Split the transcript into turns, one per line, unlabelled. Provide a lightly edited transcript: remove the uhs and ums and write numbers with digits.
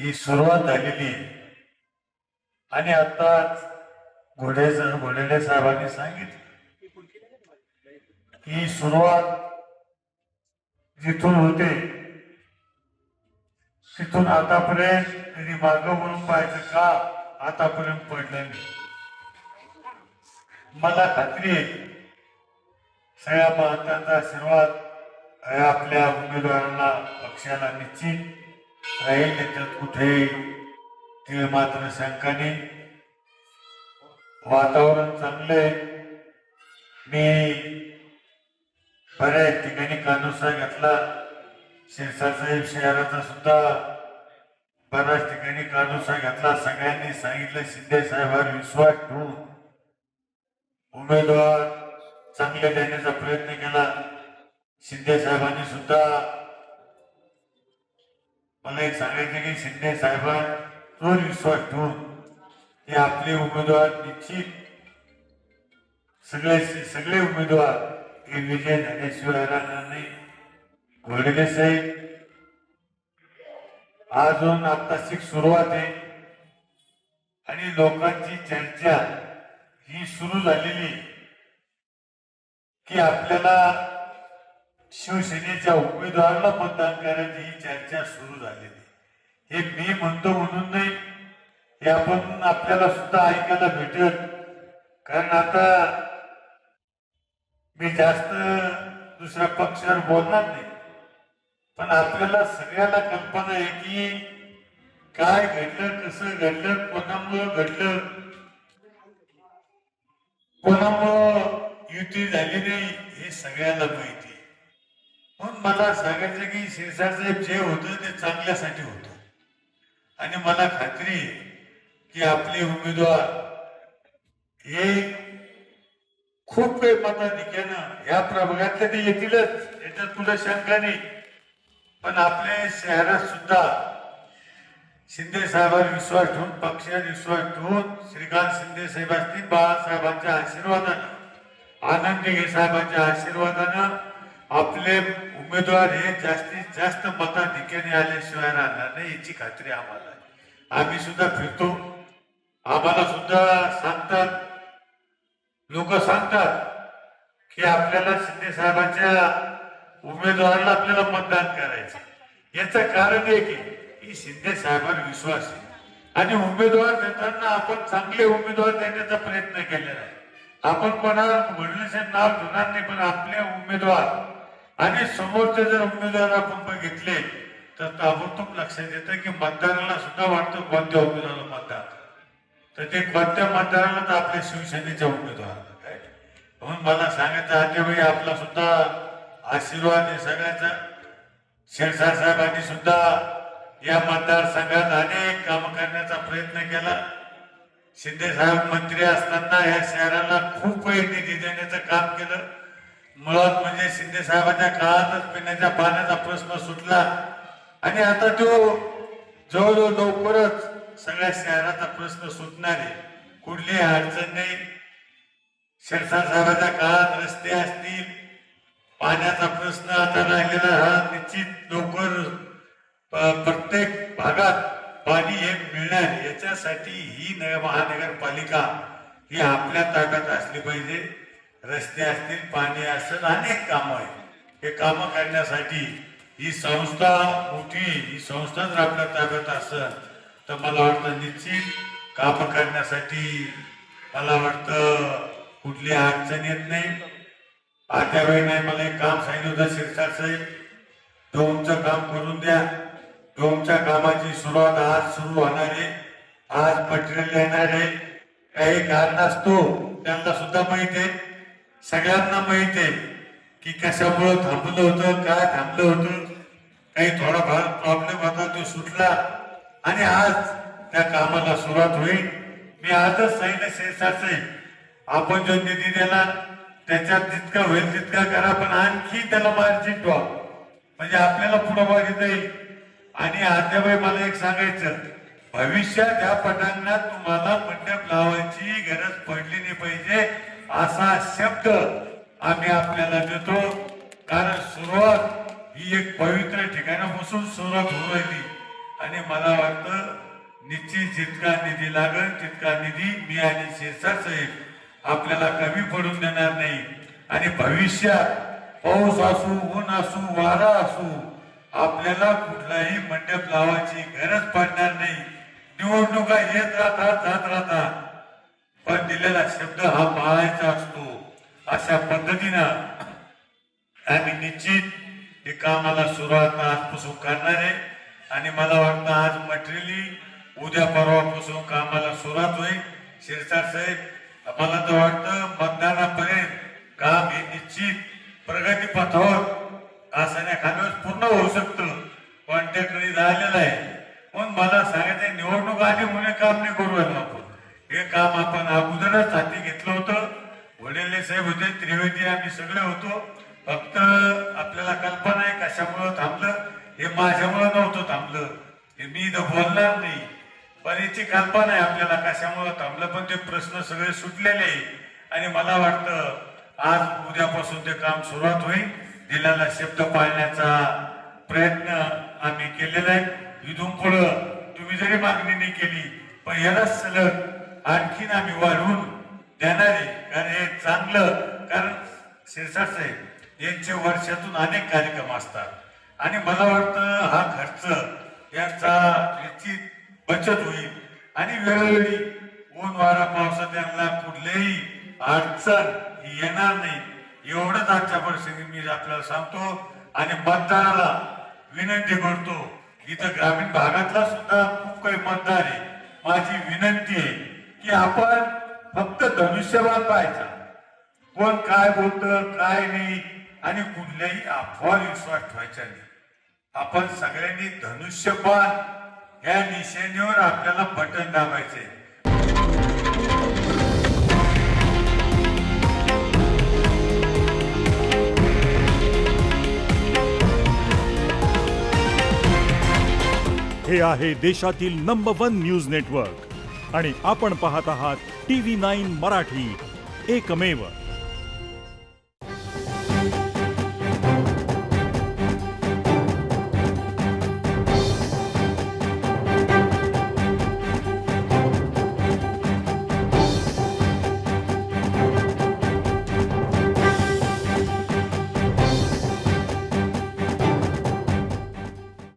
ही सुरुवात झालेली आहे. आणि आताच घोडेले साहेबांनी सांगितलं की सुरुवात जिथून होते तिथून आतापर्यंत कधी मागं वळून पाहायचं का आतापर्यंत पडलं नाही. मला खात्री आहे सगळ्या महाराष्ट्राचा आशीर्वाद आपल्या उमेदवारांना पक्षाला निश्चित राहील. त्याच्यात कुठेही तीळ मात्र शंका नाही. वातावरण चांगलं आहे. मी बऱ्याच ठिकाणी कानोसा घेतला. शिरसासाहेब शहराचा सुद्धा बऱ्याच ठिकाणी कानोसा घेतला. सगळ्यांनी सांगितलं शिंदे साहेबांवर विश्वास ठेवून उमेदवार चांगले देण्याचा प्रयत्न केला. शिंदे साहेबांनी सुद्धा मला एक सांगायचं की शिंदे साहेबांवर विश्वास ठेवून हे आपले उमेदवार निश्चित सगळे उमेदवार हे विजय झाल्याशिवाय राहणार नाही. घोडेले साहेब अजून आत्ताची सुरुवात आहे आणि लोकांची चर्चा ही सुरू झालेली की आपल्याला शिवसेनेच्या उमेदवाराला मतदान करायची ही चर्चा सुरू झालेली. हे मी म्हणतो म्हणून नाही, हे आपण आपल्याला सुद्धा ऐकायला भेटेल. कारण आता मी जास्त दुसऱ्या पक्षावर बोलणार नाही, पण आपल्याला सगळ्याला कल्पना आहे की काय घडलं, कसं घडलं, कोणामुळं घडलं, कोणामुळं युती झाली नाही हे सगळ्याला माहिती. म्हणून मला सांगायचं की शिरसासाहेब जे होतं ते चांगल्यासाठी होतं आणि मला खात्री आहे की आपले उमेदवार हे खूप काही मताधिक्यानं या प्रभागातले ते येतीलच, याच्यात तुला शंका नाही. पण आपल्या शहरात सुद्धा शिंदे साहेबांवर विश्वास ठेवून पक्षावर विश्वास ठेवून श्रीकांत शिंदे साहेब असतील, बाळासाहेबांच्या आशीर्वादानं, आनंद दिघे साहेबांच्या आशीर्वादानं आपले उमेदवार हे जास्तीत जास्त मताधिक्याने आल्याशिवाय राहणार नाही याची खात्री आम्हाला आहे. आम्ही सुद्धा फिरतो, आम्हाला सुद्धा सांगतात, लोक सांगतात की आपल्याला शिंदे साहेबांच्या उमेदवाराला आपल्याला मतदान करायचं. याचं कारण आहे की शिंदे साहेबांवर विश्वास आहे आणि उमेदवार देताना आपण चांगले उमेदवार देण्याचा प्रयत्न केलेला आहे. आपण कोणाला वडिलांचे नाव घेणार नाही, पण आपले उमेदवार आणि समोरचे जर उमेदवार आपण बघितले तर ताबडतोब लक्षात येतं की मतदाराला सुद्धा वाटतं कोणत्या उमेदवाराला मतदान, तर ते कोणत्या मतदाराला तर आपल्या शिवसेनेच्या उमेदवाराला काय. म्हणून मला सांगायचं आजच्यावेळी आपला सुद्धा आशीर्वाद आहे सगळ्याचा. शिरसाट साहेबांनी सुद्धा या मतदारसंघात अनेक काम करण्याचा प्रयत्न केला. शिंदे साहेब मंत्री असताना या शहराला खूप काही निधी देण्याचं काम केलं. मुळात म्हणजे शिंदे साहेबांच्या काळातच पिण्याच्या पाण्याचा प्रश्न सुटला आणि आता तो जवळजवळ लवकरच सगळ्या शहराचा प्रश्न सुटणार आहे. कुठलीही अडचण नाही. शिरसाट साहेबांच्या काळात रस्ते असतील, पाण्याचा प्रश्न आता राहिलेला हा निश्चित लवकर प्रत्येक भागात पाणी हे मिळणार. याच्यासाठी ही महानगरपालिका ही आपल्या ताब्यात असली पाहिजे. रस्ते असतील, पाणी असेल, अनेक कामं आहेत. हे कामं करण्यासाठी ही संस्था मोठी, ही संस्था जर आपल्या ताब्यात असेल तर मला वाटतं निश्चित कामं करण्यासाठी मला वाटतं कुठली अडचण येत नाही. आता वेळ नाही. मला एक काम सांगितलं होतं शिरसाट साहेब, डोमचं काम करून द्या. डोमच्या कामाची सुरुवात आज सुरू होणार आहे. आज मटेरियल येणार आहे. काही कारण असतो त्यांना सुद्धा माहित आहे, सगळ्यांना माहित आहे की कशामुळे थांबलं होतं, काय थांबलं होतं. काही थोडाफार प्रॉब्लेम होता, तो सुटला आणि आज त्या कामाला सुरुवात होईल. मी आजच सांगितलं शिरसाट साहेब, आपण जो निधी दिला त्याच्यात जितका होईल तितका करा, पण आणखी त्याला मार्जिन ठेवा म्हणजे आपल्याला पुढे वाढता येईल. आणि आद्याबाई मला एक सांगायचं, भविष्यात या पटांगणात तुम्हाला मंडप लावायची गरज पडली नाही पाहिजे असा शब्द आम्ही आपल्याला देतो. कारण सुरुवात ही एक पवित्र ठिकाणापासून सुरुवात होऊ राहिली आणि मला वाटतं निश्चित जितका निधी लागेल तितका निधी मी आणि शिरसाट साहेब आपल्याला कमी पडून देणार नाही. आणि भविष्यात पाऊस असू, ऊन असू, वारा असू, आपल्याला कुठलाही मंडप लावायची गरज पडणार नाही. निवडणुका येत राहतात, जात राहतात, पण दिलेला शब्द हा पाळायचा असतो. अशा पद्धतीनं आम्ही निश्चित हे कामाला सुरुवात आजपासून करणार आहे. आणि मला वाटतं आज मटेरियली उद्या परवापासून कामाला सुरुवात होईल. शिरसाट साहेब, मला तर वाटतं मतदानापर्यंत काम हे निश्चित प्रगती पथावर असं एखाद्या पूर्ण होऊ शकतं, पण ते कधी झालेलं आहे. म्हणून मला सांगायचं निवडणूक आली म्हणून काम नाही करू आपण. हे काम आपण अगोदरच हाती घेतलं होतं. वडिले साहेब होते, त्रिवेदी आम्ही सगळे होतो. फक्त आपल्याला कल्पना आहे कशामुळं थांबलं. हे माझ्यामुळं नव्हतं थांबलं, हे मी इथं बोलणार नाही, पण याची कल्पना आहे आपल्याला कशामुळं थांबलं. पण ते प्रश्न सगळे सुटलेले आहे. आणि मला वाटतं आज उद्यापासून ते काम सुरुवात होईल. दिलेला शब्द पाळण्याचा प्रयत्न आम्ही केलेला आहे. इथून पुढं तुम्ही जरी मागणी नाही केली, पण याला सलग आणखीन आम्ही वाढवून देणार आहे. कारण हे चांगलं, कारण शिरसाट साहेब यांचे वर्षातून अनेक कार्यक्रम असतात. आणि मला वाटतं हा खर्च यांचा निश्चित बचत होईल. आणि वेळोवेळी ऊन वारा पावसात यांना कुठलीही अडचण येणार नाही, एवढंच आजच्या परिस्थितीत मी आपल्याला सांगतो. आणि मतदाराला विनंती करतो, इथं ग्रामीण भागातला सुद्धा खूप काही मतदार आहे. माझी विनंती आहे की आपण फक्त धनुष्यबाण पाहायचा, कोण काय बोलतं काय नाही, आणि कुठल्याही अफवा विश्वास ठेवायचा नाही. आपण सगळ्यांनी धनुष्यबाण या निशाणीवर आपल्याला बटन दाबायचे.
हे आहे देशातील नंबर 1 न्यूज नेटवर्क आणि आपण पाहत आहात TV9 मराठी, एकमेव.